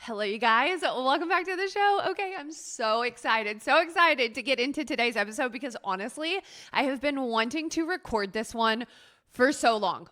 Hello, you guys. Welcome back to the show. Okay, I'm so excited to get into today's episode because honestly, I have been wanting to record this one for so long.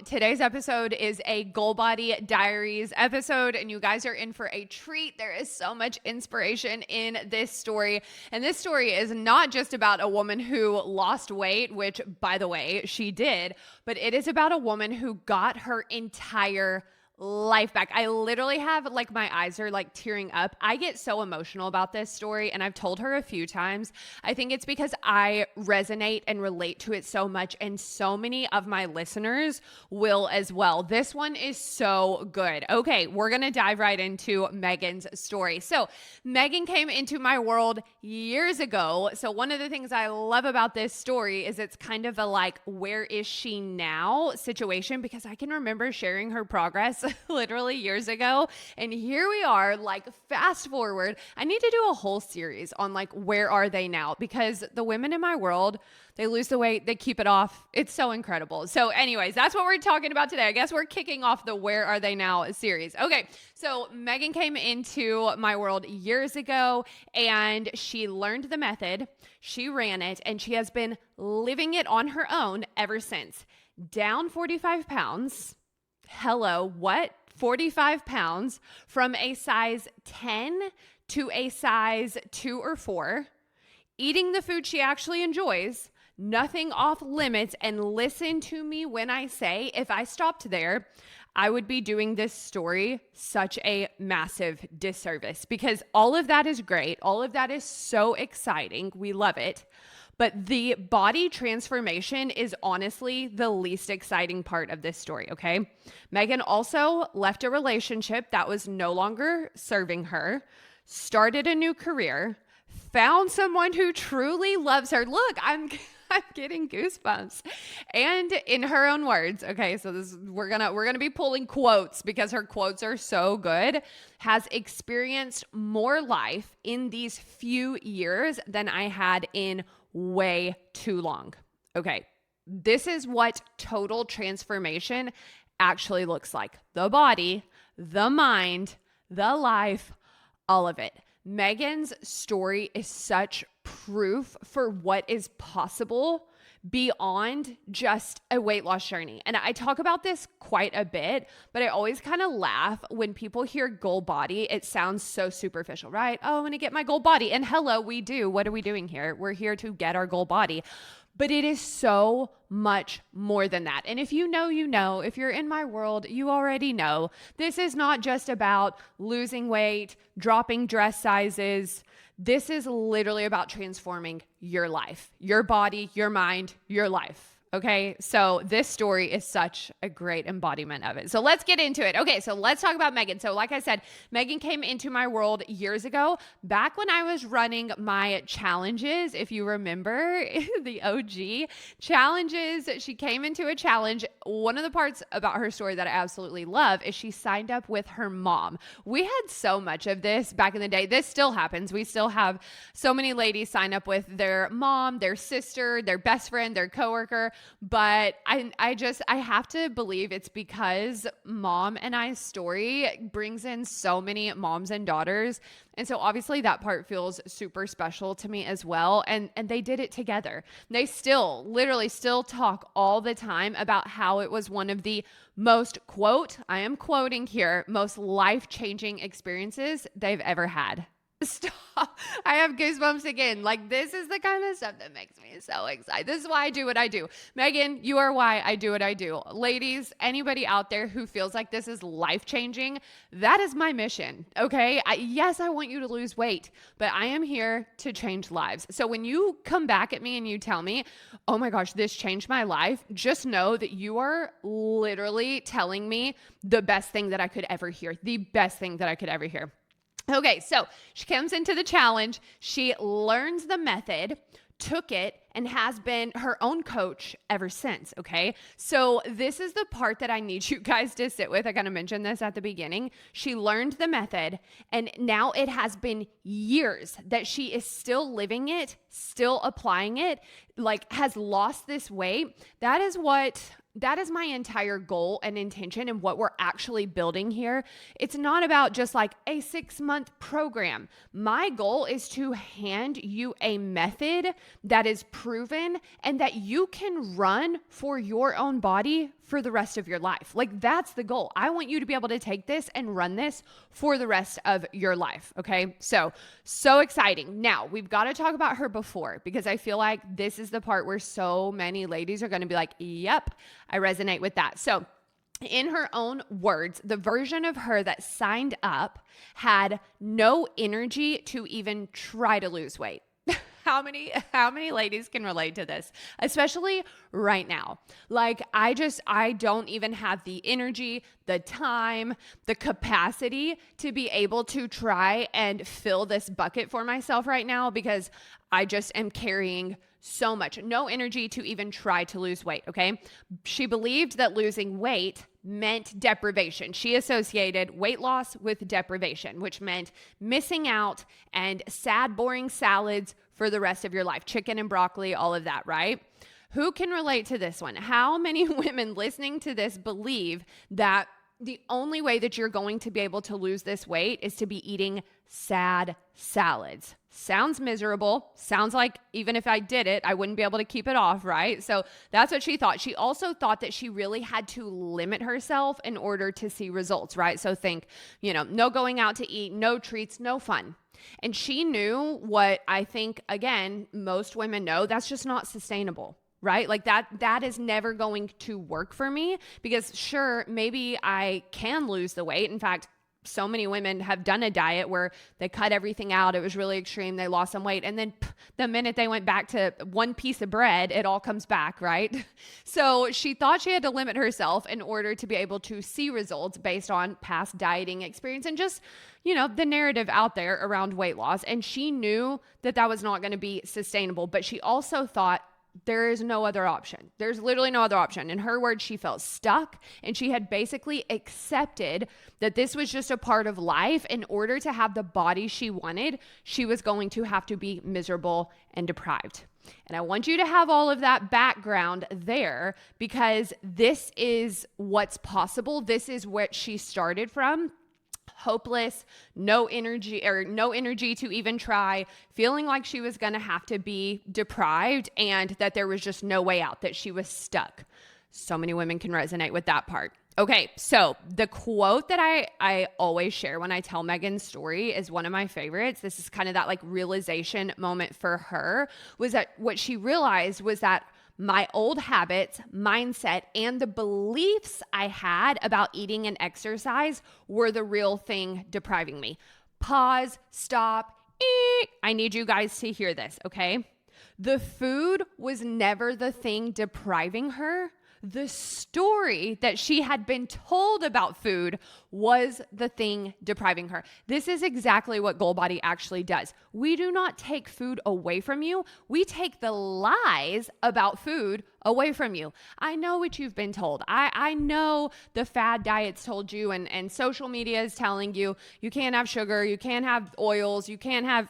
Today's episode is a Goal Body Diaries episode, and you guys are in for a treat. There is so much inspiration in this story, and this story is not just about a woman who lost weight, which, by the way, she did, but it is about a woman who got her entire life back. I literally have my eyes are tearing up. I get so emotional about this story, and I've told her a few times. I think it's because I resonate and relate to it so much, and so many of my listeners will as well. This one is so good. Okay, we're going to dive right into Meghan's story. So Meghan came into my world years ago. So one of the things I love about this story is it's kind of a where is she now situation, because I can remember sharing her progress literally years ago. And here we are, fast forward. I need to do a whole series on where are they now? Because the women in my world, they lose the weight, they keep it off. It's so incredible. So anyways, that's what we're talking about today. I guess we're kicking off the Where Are They Now series. Okay, so Meghan came into my world years ago and she learned the method, she ran it, and she has been living it on her own ever since. Down 45 pounds. Hello, what? 45 pounds from a size 10 to a size 2 or 4, eating the food she actually enjoys, nothing off limits. And listen to me when I say, if I stopped there, I would be doing this story such a massive disservice, because all of that is great. All of that is so exciting. We love it. But the body transformation is honestly the least exciting part of this story, okay? Meghan also left a relationship that was no longer serving her, started a new career, found someone who truly loves her. Look, I'm getting goosebumps. And in her own words, okay, so we're gonna be pulling quotes because her quotes are so good, has experienced more life in these few years than I had in way too long. Okay, this is what total transformation actually looks like. The body, the mind, the life, all of it. Meghan's story is such proof for what is possible beyond just a weight loss journey. And I talk about this quite a bit, but I always kind of laugh when people hear goal body. It sounds so superficial, right? Oh, I'm going to get my goal body. And hello, we do. What are we doing here? We're here to get our goal body. But it is so much more than that. And if you know, you know. If you're in my world, you already know. This is not just about losing weight, dropping dress sizes. This is literally about transforming your life, your body, your mind, your life. Okay, so this story is such a great embodiment of it. So let's get into it. Okay, so let's talk about Meghan. So like I said, Meghan came into my world years ago, back when I was running my challenges. If you remember the OG challenges, she came into a challenge. One of the parts about her story that I absolutely love is she signed up with her mom. We had so much of this back in the day. This still happens. We still have so many ladies sign up with their mom, their sister, their best friend, their coworker. But I have to believe it's because Mom and I's story brings in so many moms and daughters. And so obviously that part feels super special to me as well. And they did it together. They literally still talk all the time about how it was one of the most, quote, I am quoting here, most life-changing experiences they've ever had. Stop. I have goosebumps again. This is the kind of stuff that makes me so excited. This is why I do what I do. Meghan, you are why I do what I do. Ladies, anybody out there who feels like this is life-changing, that is my mission, okay? Yes, I want you to lose weight, but I am here to change lives. So when you come back at me and you tell me, oh my gosh, this changed my life, just know that you are literally telling me the best thing that I could ever hear, the best thing that I could ever hear. Okay, so she comes into the challenge, she learns the method, took it, and has been her own coach ever since, okay? So this is the part that I need you guys to sit with. I kind of mentioned this at the beginning. She learned the method, and now it has been years that she is still living it, still applying it, has lost this weight. That is what that is my entire goal and intention and what we're actually building here. It's not about just like a 6-month program. My goal is to hand you a method that is proven and that you can run for your own body for the rest of your life. Like, that's the goal. I want you to be able to take this and run this for the rest of your life. Okay. So exciting. Now we've got to talk about her before, because I feel like this is the part where so many ladies are going to be like, yep, I resonate with that. So in her own words, the version of her that signed up had no energy to even try to lose weight. How many ladies can relate to this, especially right now? Like, I don't even have the energy, the time, the capacity to be able to try and fill this bucket for myself right now, because I just am carrying so much, no energy to even try to lose weight. Okay. She believed that losing weight meant deprivation. She associated weight loss with deprivation, which meant missing out and sad, boring salads for the rest of your life. Chicken and broccoli, all of that, right? Who can relate to this one? How many women listening to this believe that the only way that you're going to be able to lose this weight is to be eating sad salads? Sounds miserable. Sounds like even if I did it, I wouldn't be able to keep it off, right? So that's what she thought. She also thought that she really had to limit herself in order to see results, right? So think, no going out to eat, no treats, no fun. And she knew what I think, again, most women know, that's just not sustainable. Right? Like that is never going to work for me, because sure, maybe I can lose the weight. In fact, so many women have done a diet where they cut everything out. It was really extreme. They lost some weight. And then the minute they went back to one piece of bread, it all comes back, right? So she thought she had to limit herself in order to be able to see results based on past dieting experience and just, the narrative out there around weight loss. And she knew that that was not going to be sustainable, but she also thought, there is no other option. There's literally no other option. In her words, she felt stuck, and she had basically accepted that this was just a part of life. In order to have the body she wanted, she was going to have to be miserable and deprived. And I want you to have all of that background there, because this is what's possible. This is what she started from. Hopeless, no energy to even try, feeling like she was going to have to be deprived and that there was just no way out, that she was stuck. So many women can resonate with that part. Okay, so the quote that I always share when I tell Meghan's story is one of my favorites. This is kind of that like realization moment for her, was that what she realized was that my old habits, mindset, and the beliefs I had about eating and exercise were the real thing depriving me. Pause, stop, eat. I need you guys to hear this, okay? The food was never the thing depriving her. The story that she had been told about food was the thing depriving her. This is exactly what Goal Body actually does. We do not take food away from you. We take the lies about food away from you. I know what you've been told. I know the fad diets told you, and social media is telling you, you can't have sugar, you can't have oils, you can't have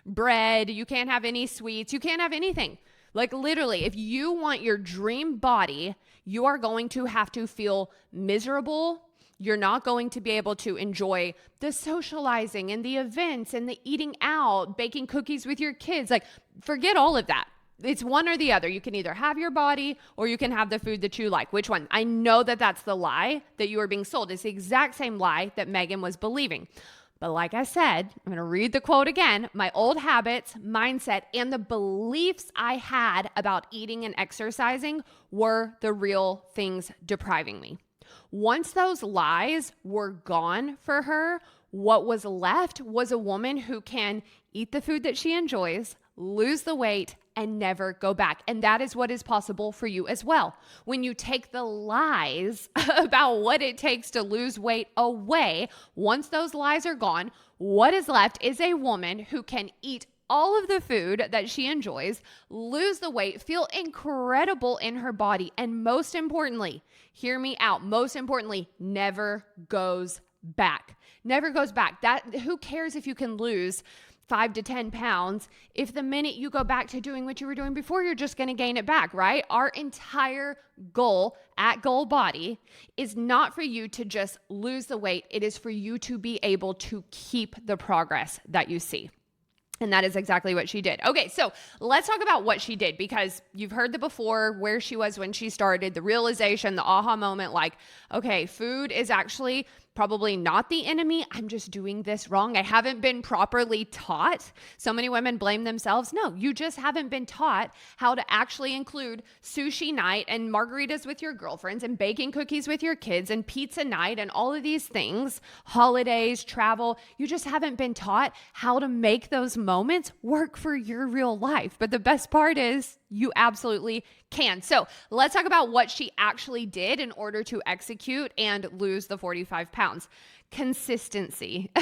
bread, you can't have any sweets, you can't have anything. Like literally, if you want your dream body, you are going to have to feel miserable. You're not going to be able to enjoy the socializing and the events and the eating out, baking cookies with your kids. Like, forget all of that. It's one or the other. You can either have your body or you can have the food that you like. Which one? I know that that's the lie that you are being sold. It's the exact same lie that Meghan was believing. But like I said, I'm going to read the quote again. My old habits, mindset, and the beliefs I had about eating and exercising were the real things depriving me. Once those lies were gone for her, what was left was a woman who can eat the food that she enjoys, lose the weight, and never go back. And that is what is possible for you as well. When you take the lies about what it takes to lose weight away, once those lies are gone, what is left is a woman who can eat all of the food that she enjoys, lose the weight, feel incredible in her body, and most importantly, hear me out, most importantly, never goes back. Never goes back. Who cares if you can lose 5 to 10 pounds if the minute you go back to doing what you were doing before, you're just going to gain it back, right? Our entire goal at Goal Body is not for you to just lose the weight. It is for you to be able to keep the progress that you see. And that is exactly what she did. Okay, so let's talk about what she did, because you've heard the before, where she was when she started, the realization, the aha moment, like, okay, food is actually probably not the enemy. I'm just doing this wrong. I haven't been properly taught. So many women blame themselves. No, you just haven't been taught how to actually include sushi night and margaritas with your girlfriends and baking cookies with your kids and pizza night and all of these things, holidays, travel. You just haven't been taught how to make those moments work for your real life. But the best part is you absolutely can. So let's talk about what she actually did in order to execute and lose the 45 pounds. Consistency.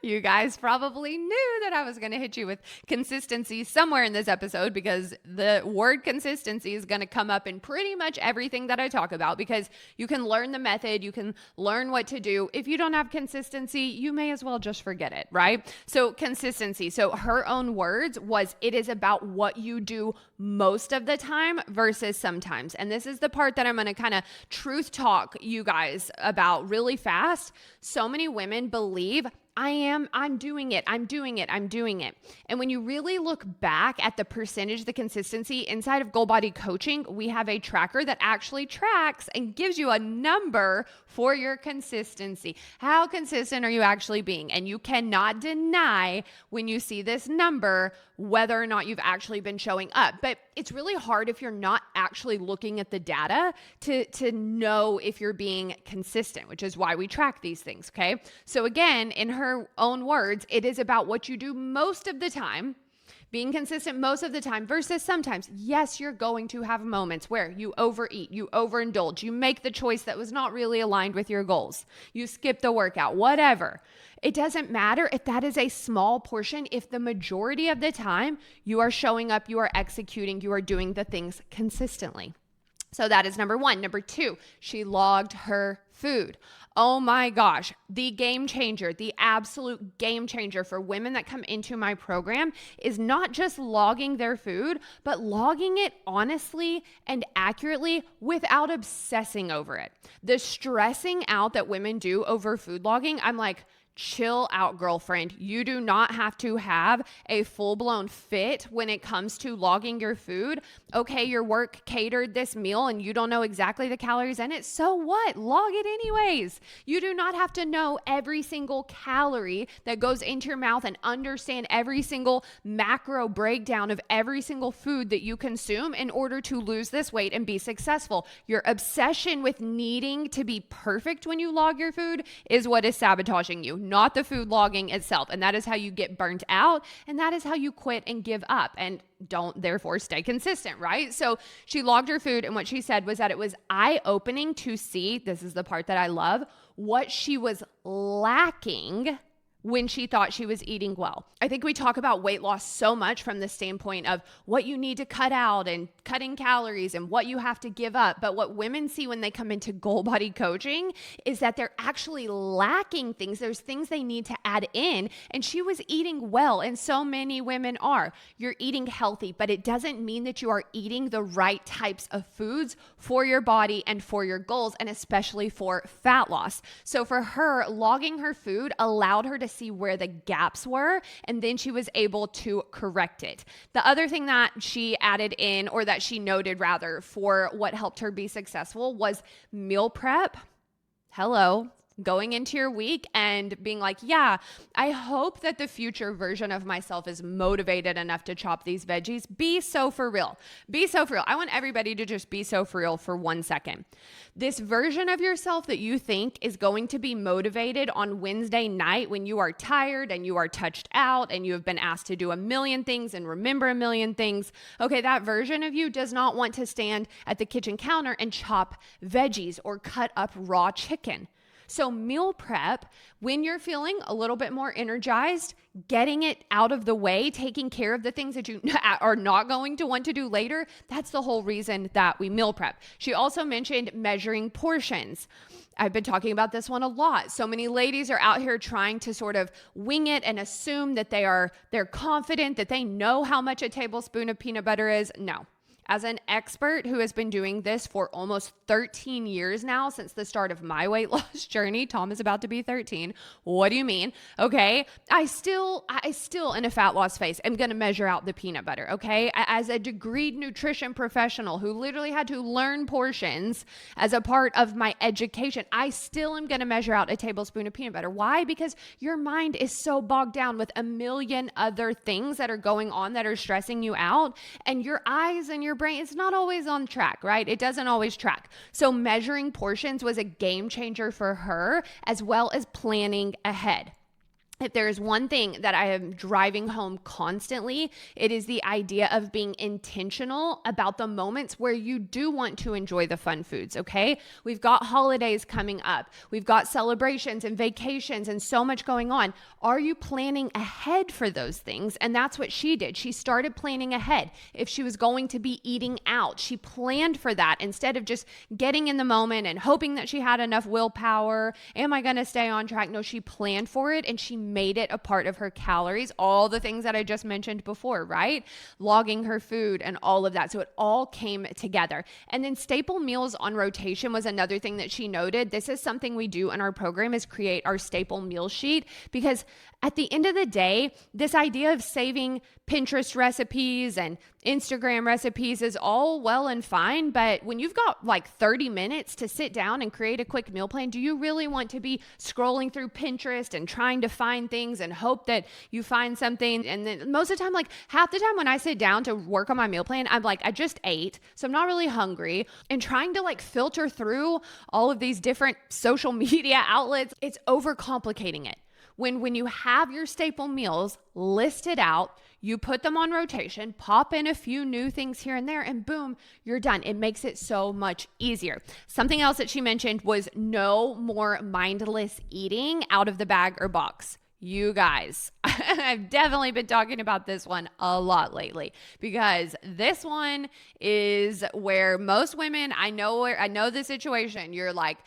You guys probably knew that I was going to hit you with consistency somewhere in this episode, because the word consistency is going to come up in pretty much everything that I talk about, because you can learn the method, you can learn what to do. If you don't have consistency, you may as well just forget it, right? So consistency. So her own words was, it is about what you do most of the time versus sometimes. And this is the part that I'm going to kind of truth talk you guys about really fast. So many women believe I'm doing it. And when you really look back at the percentage, the consistency inside of Goal Body coaching, we have a tracker that actually tracks and gives you a number for your consistency. How consistent are you actually being? And you cannot deny when you see this number whether or not you've actually been showing up. But it's really hard if you're not actually looking at the data to know if you're being consistent, which is why we track these things, okay? So again, in her own words, it is about what you do most of the time, being consistent most of the time versus sometimes. Yes, you're going to have moments where you overeat, you overindulge, you make the choice that was not really aligned with your goals, you skip the workout, whatever. It doesn't matter if that is a small portion. If the majority of the time you are showing up, you are executing, you are doing the things consistently. So that is number one. Number two, she logged her food. Oh my gosh, the game changer, the absolute game changer for women that come into my program is not just logging their food, but logging it honestly and accurately without obsessing over it. The stressing out that women do over food logging, I'm like, chill out, girlfriend. You do not have to have a full-blown fit when it comes to logging your food. Okay, your work catered this meal and you don't know exactly the calories in it. So what? Log it anyways. You do not have to know every single calorie that goes into your mouth and understand every single macro breakdown of every single food that you consume in order to lose this weight and be successful. Your obsession with needing to be perfect when you log your food is what is sabotaging you, not the food logging itself. And that is how you get burnt out. And that is how you quit and give up and don't therefore stay consistent, right? So she logged her food. And what she said was that it was eye-opening to see, this is the part that I love, what she was lacking when she thought she was eating well. I think we talk about weight loss so much from the standpoint of what you need to cut out and cutting calories and what you have to give up. But what women see when they come into Goal Body coaching is that they're actually lacking things. There's things they need to add in. And she was eating well. And so many women are. You're eating healthy, but it doesn't mean that you are eating the right types of foods for your body and for your goals, and especially for fat loss. So for her, logging her food allowed her to see where the gaps were, and then she was able to correct it. The other thing that she added in, or that she noted rather, for what helped her be successful was meal prep. Hello. Going into your week and being like, yeah, I hope that the future version of myself is motivated enough to chop these veggies. Be so for real. Be so for real. I want everybody to just be so for real for 1 second. This version of yourself that you think is going to be motivated on Wednesday night when you are tired and you are touched out and you have been asked to do a million things and remember a million things. Okay, that version of you does not want to stand at the kitchen counter and chop veggies or cut up raw chicken. So meal prep, when you're feeling a little bit more energized, getting it out of the way, taking care of the things that you are not going to want to do later, that's the whole reason that we meal prep. She also mentioned measuring portions. I've been talking about this one a lot. So many ladies are out here trying to sort of wing it and assume that they're confident that they know how much a tablespoon of peanut butter is. No. As an expert who has been doing this for almost 13 years now, since the start of my weight loss journey, Tom is about to be 13. What do you mean? Okay. I still in a fat loss phase am going to measure out the peanut butter. Okay. As a degreed nutrition professional who literally had to learn portions as a part of my education, I still am going to measure out a tablespoon of peanut butter. Why? Because your mind is so bogged down with a million other things that are going on that are stressing you out, and your eyes and your brain, it's not always on track, right? It doesn't always track. So measuring portions was a game changer for her, as well as planning ahead. If there is one thing that I am driving home constantly, it is the idea of being intentional about the moments where you do want to enjoy the fun foods, okay? We've got holidays coming up. We've got celebrations and vacations and so much going on. Are you planning ahead for those things? And that's what she did. She started planning ahead. If she was going to be eating out, she planned for that instead of just getting in the moment and hoping that she had enough willpower. Am I going to stay on track? No, she planned for it and she made it a part of her calories, all the things that I just mentioned before, right? Logging her food and all of that. So it all came together. And then staple meals on rotation was another thing that she noted. This is something we do in our program, is create our staple meal sheet, because at the end of the day, this idea of saving Pinterest recipes and Instagram recipes is all well and fine, but when you've got like 30 minutes to sit down and create a quick meal plan, do you really want to be scrolling through Pinterest and trying to find things and hope that you find something? And then most of the time, like half the time when I sit down to work on my meal plan, I'm like, I just ate, so I'm not really hungry. And trying to like filter through all of these different social media outlets, it's overcomplicating it. When you have your staple meals listed out, you put them on rotation, pop in a few new things here and there, and boom, you're done. It makes it so much easier. Something else that she mentioned was no more mindless eating out of the bag or box. You guys, I've definitely been talking about this one a lot lately, because this one is where most women, I know the situation. You're like,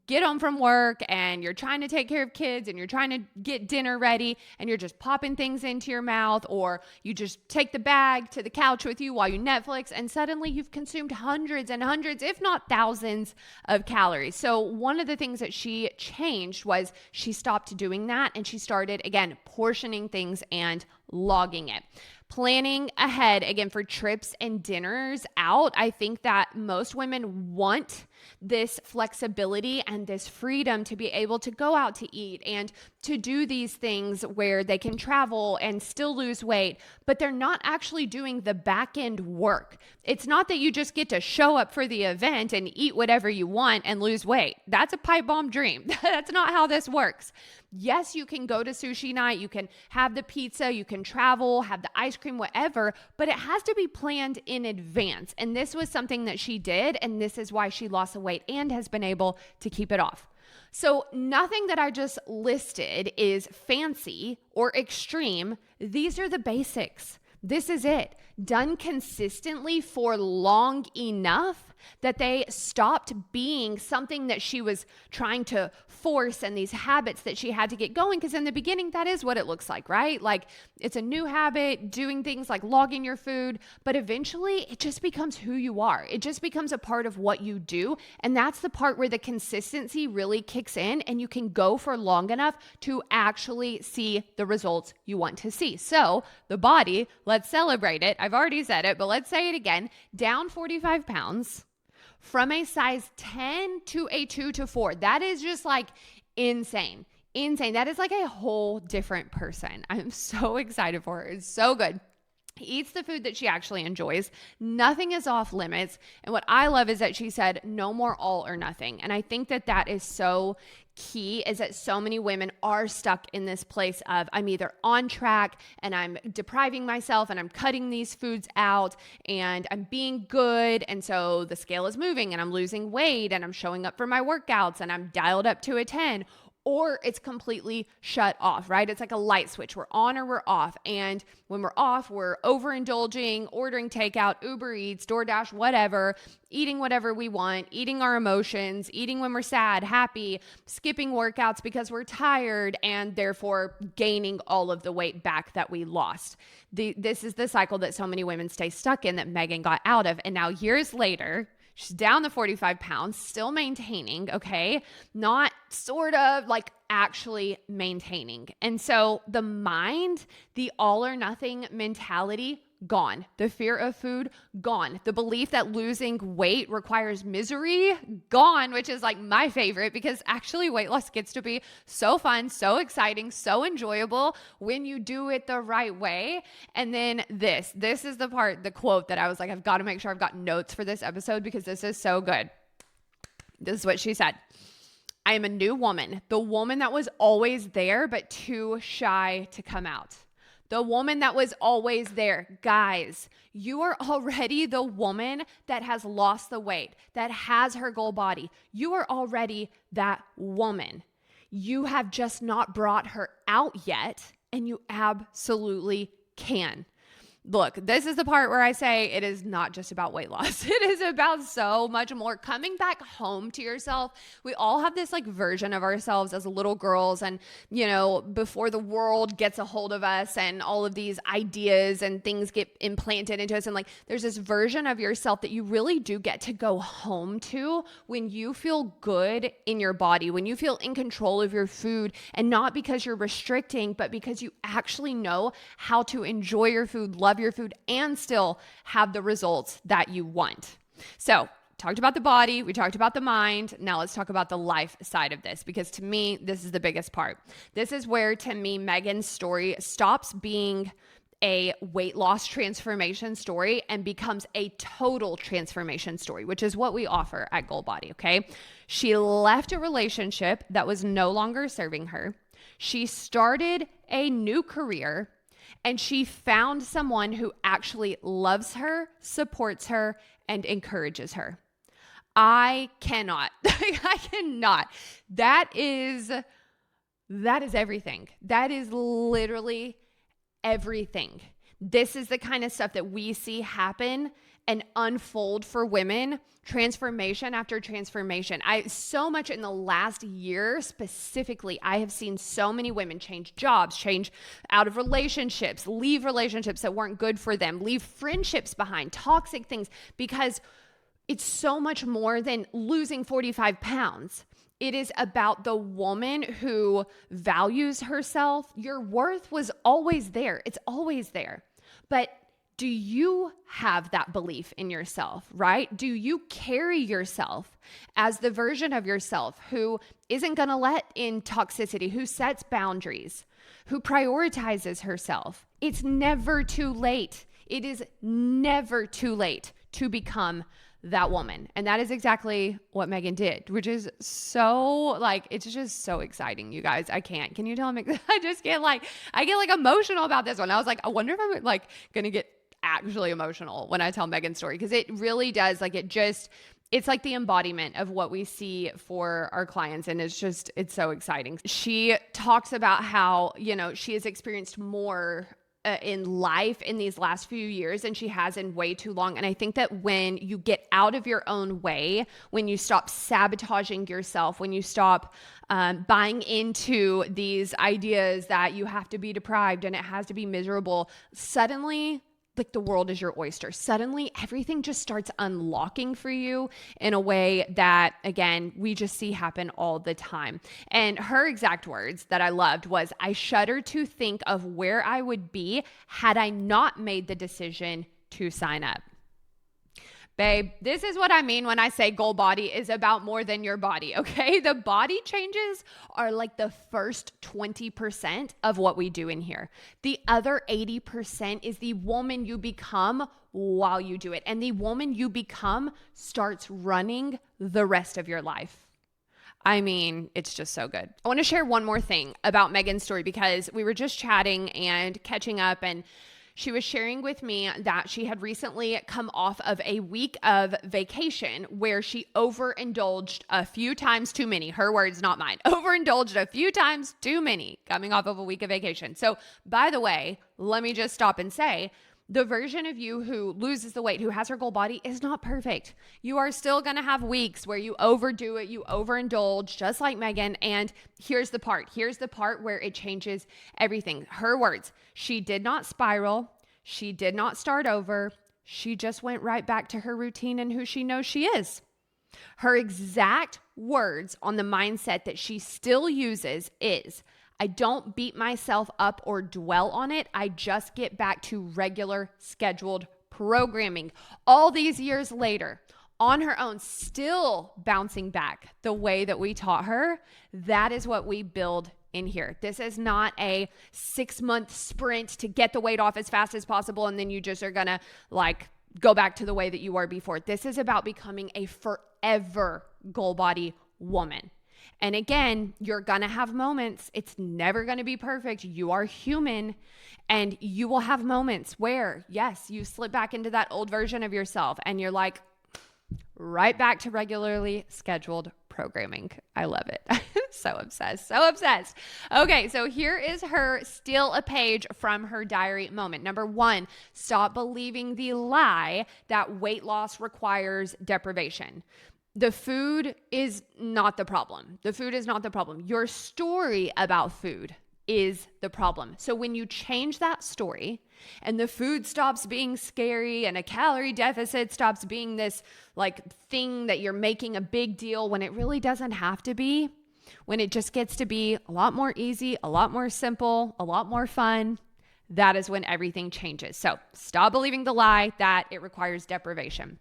get home from work and you're trying to take care of kids and you're trying to get dinner ready and you're just popping things into your mouth, or you just take the bag to the couch with you while you Netflix, and suddenly you've consumed hundreds and hundreds, if not thousands, of calories. So one of the things that she changed was she stopped doing that and she started, again, portioning things and logging it. Planning ahead, again, for trips and dinners out. I think that most women want this flexibility and this freedom to be able to go out to eat and to do these things where they can travel and still lose weight, but they're not actually doing the back end work. It's not that you just get to show up for the event and eat whatever you want and lose weight. That's a pipe bomb dream. That's not how this works. Yes, you can go to sushi night, you can have the pizza, you can travel, have the ice cream, whatever, but it has to be planned in advance. And this was something that she did, and this is why she lost the weight and has been able to keep it off. So nothing that I just listed is fancy or extreme. These are the basics. This is it. Done consistently for long enough that they stopped being something that she was trying to force and these habits that she had to get going. Because in the beginning, that is what it looks like, right? Like it's a new habit, doing things like logging your food, but eventually it just becomes who you are. It just becomes a part of what you do. And that's the part where the consistency really kicks in and you can go for long enough to actually see the results you want to see. So the body, let's celebrate it. I've already said it, but let's say it again. Down 45 pounds. From a size 10 to a 2 to 4. That is just like insane. That is like a whole different person. I'm so excited for her. It's so good. Eats the food that she actually enjoys. Nothing is off limits. And what I love is that she said no more all or nothing. And I think that that is so key is that so many women are stuck in this place of I'm either on track and I'm depriving myself and I'm cutting these foods out and I'm being good. And so the scale is moving and I'm losing weight and I'm showing up for my workouts and I'm dialed up to a 10. Or it's completely shut off, right? It's like a light switch. We're on or we're off. And when we're off, we're overindulging, ordering takeout, Uber Eats, DoorDash, whatever, eating whatever we want, eating our emotions, eating when we're sad, happy, skipping workouts because we're tired, and therefore gaining all of the weight back that we lost. This is the cycle that so many women stay stuck in that Meghan got out of. And now years later, she's down the 45 pounds, still maintaining, okay? Not sort of, like actually maintaining. And so the mind, the all or nothing mentality, gone. The fear of food, gone. The belief that losing weight requires misery, gone, which is like my favorite because actually weight loss gets to be so fun, so exciting, so enjoyable when you do it the right way. And then this is the part, the quote that I was like, I've got to make sure I've got notes for this episode because this is so good. This is what she said. I am a new woman, the woman that was always there, but too shy to come out. The woman that was always there. Guys, you are already the woman that has lost the weight, that has her goal body. You are already that woman. You have just not brought her out yet, and you absolutely can. Look, this is the part where I say it is not just about weight loss. It is about so much more. Coming back home to yourself. We all have this like version of ourselves as little girls and, you know, before the world gets a hold of us and all of these ideas and things get implanted into us. And like, there's this version of yourself that you really do get to go home to when you feel good in your body, when you feel in control of your food, and not because you're restricting, but because you actually know how to enjoy your food, love your food, and still have the results that you want. So, talked about the body, we talked about the mind. Now let's talk about the life side of this, because to me, this is the biggest part. This is where, to me, Meghan's story stops being a weight loss transformation story and becomes a total transformation story, which is what we offer at Goal Body, okay? She left a relationship that was no longer serving her. She started a new career, and she found someone who actually loves her, supports her, and encourages her. I cannot. I cannot. That is everything. That is literally everything. This is the kind of stuff that we see happen and unfold for women, transformation after transformation. So much in the last year specifically, I have seen so many women change jobs, change out of relationships, leave relationships that weren't good for them, leave friendships behind, toxic things, because it's so much more than losing 45 pounds. It is about the woman who values herself. Your worth was always there. It's always there. But do you have that belief in yourself, right? Do you carry yourself as the version of yourself who isn't going to let in toxicity, who sets boundaries, who prioritizes herself? It's never too late. It is never too late to become that woman. And that is exactly what Meghan did, which is so like, it's just so exciting, you guys. I can't. Can you tell me? I just get like, emotional about this one. I was like, I wonder if I'm like going to get actually emotional when I tell Meghan's story, because it really does, like, it's like the embodiment of what we see for our clients. And it's so exciting. She talks about how, you know, she has experienced more in life in these last few years than she has in way too long. And I think that when you get out of your own way, when you stop sabotaging yourself, when you stop buying into these ideas that you have to be deprived and it has to be miserable, suddenly, like, the world is your oyster. Suddenly, everything just starts unlocking for you in a way that, again, we just see happen all the time. And her exact words that I loved was, I shudder to think of where I would be had I not made the decision to sign up. Babe, this is what I mean when I say Goal Body is about more than your body, okay? The body changes are like the first 20% of what we do in here. The other 80% is the woman you become while you do it. And the woman you become starts running the rest of your life. I mean, it's just so good. I want to share one more thing about Meghan's story because we were just chatting and catching up, and she was sharing with me that she had recently come off of a week of vacation where she overindulged a few times too many. Her words, not mine. Overindulged a few times too many coming off of a week of vacation. So, by the way, let me just stop and say, the version of you who loses the weight, who has her goal body, is not perfect. You are still going to have weeks where you overdo it, you overindulge, just like Meghan. And here's the part where it changes everything. Her words, she did not spiral. She did not start over. She just went right back to her routine and who she knows she is. Her exact words on the mindset that she still uses is, I don't beat myself up or dwell on it. I just get back to regular scheduled programming. All these years later, on her own, still bouncing back the way that we taught her. That is what we build in here. This is not a 6-month sprint to get the weight off as fast as possible and then you just are gonna go back to the way that you were before. This is about becoming a forever goal body woman. And again, you're going to have moments. It's never going to be perfect. You are human, and you will have moments where, yes, you slip back into that old version of yourself and you're like, right back to regularly scheduled programming. I love it. So obsessed. Okay, so here is her steal a page from her diary moment. Number 1, stop believing the lie that weight loss requires deprivation. The food is not the problem. Your story about food is the problem. So when you change that story and the food stops being scary and a calorie deficit stops being this thing that you're making a big deal when it really doesn't have to be, when it just gets to be a lot more easy, a lot more simple, a lot more fun, that is when everything changes. So stop believing the lie that it requires deprivation.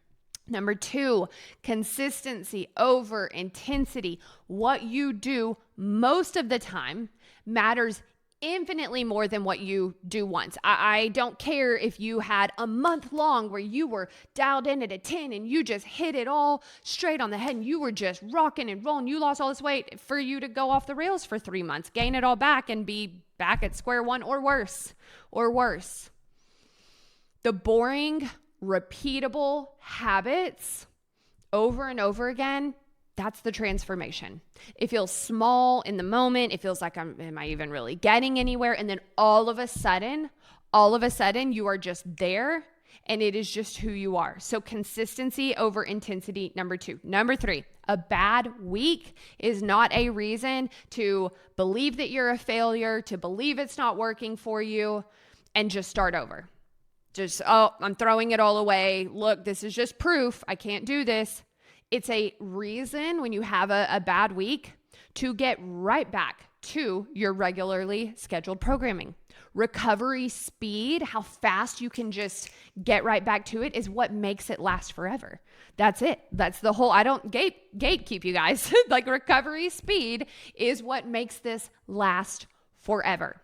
Number 2, consistency over intensity. What you do most of the time matters infinitely more than what you do once. I don't care if you had a month long where you were dialed in at a 10 and you just hit it all straight on the head and you were just rocking and rolling. You lost all this weight for you to go off the rails for 3 months, gain it all back and be back at square one or worse. The boring, repeatable habits over and over again, that's the transformation. It feels small in the moment. It feels like, am I even really getting anywhere? And then all of a sudden, you are just there and it is just who you are. So consistency over intensity, number 2. Number 3, a bad week is not a reason to believe that you're a failure, to believe it's not working for you, and just start over. I'm throwing it all away. Look, this is just proof. I can't do this. It's a reason when you have a bad week to get right back to your regularly scheduled programming. Recovery speed, how fast you can just get right back to it, is what makes it last forever. That's it. That's the whole, I don't gatekeep you guys. Recovery speed is what makes this last forever.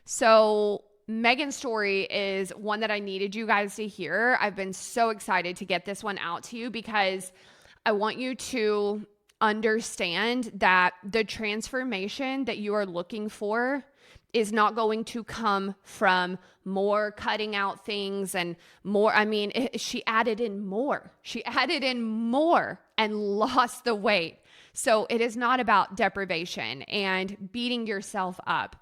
So Meghan's story is one that I needed you guys to hear. I've been so excited to get this one out to you because I want you to understand that the transformation that you are looking for is not going to come from more cutting out things and more. She added in more. And lost the weight. So it is not about deprivation and beating yourself up.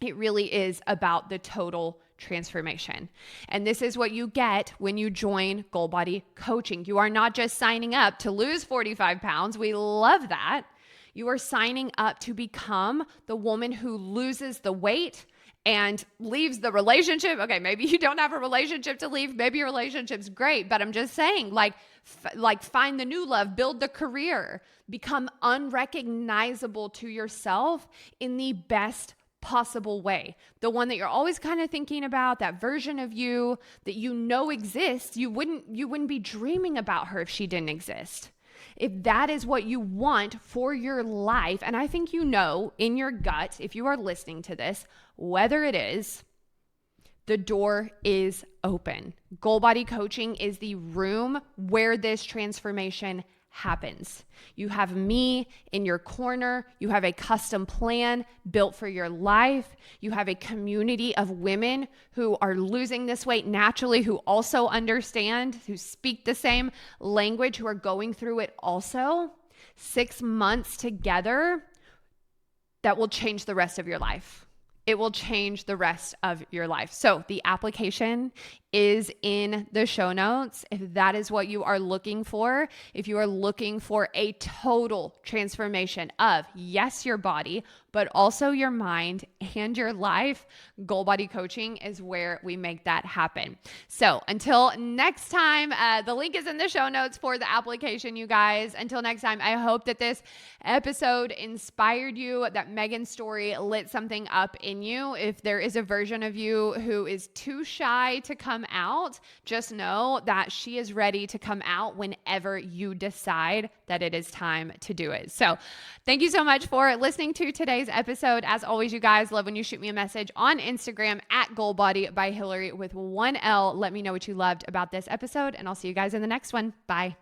It really is about the total transformation. And this is what you get when you join Goal Body Coaching. You are not just signing up to lose 45 pounds. We love that. You are signing up to become the woman who loses the weight and leaves the relationship. Okay, maybe you don't have a relationship to leave. Maybe your relationship's great, but I'm just saying, find the new love, build the career, become unrecognizable to yourself in the best possible way. The one that you're always kind of thinking about, that version of you that you know exists. You wouldn't be dreaming about her if she didn't exist. If that is what you want for your life, and I think you know in your gut, if you are listening to this, whether it is, the door is open. Goal Body Coaching is the room where this transformation happens. You have me in your corner. You have a custom plan built for your life. You have a community of women who are losing this weight naturally, who also understand, who speak the same language, who are going through it also. 6 months together that will change the rest of your life. It will change the rest of your life. So the application is in the show notes. If that is what you are looking for, if you are looking for a total transformation of, yes, your body, but also your mind and your life, Goal Body Coaching is where we make that happen. So until next time, the link is in the show notes for the application, you guys. Until next time, I hope that this episode inspired you, that Meghan's story lit something up in you. If there is a version of you who is too shy to come out, just know that she is ready to come out whenever you decide that it is time to do it. So thank you so much for listening to today's episode. As always, you guys, love when you shoot me a message on Instagram at Goal Body by Hillary with 1L. Let me know what you loved about this episode, and I'll see you guys in the next one. Bye.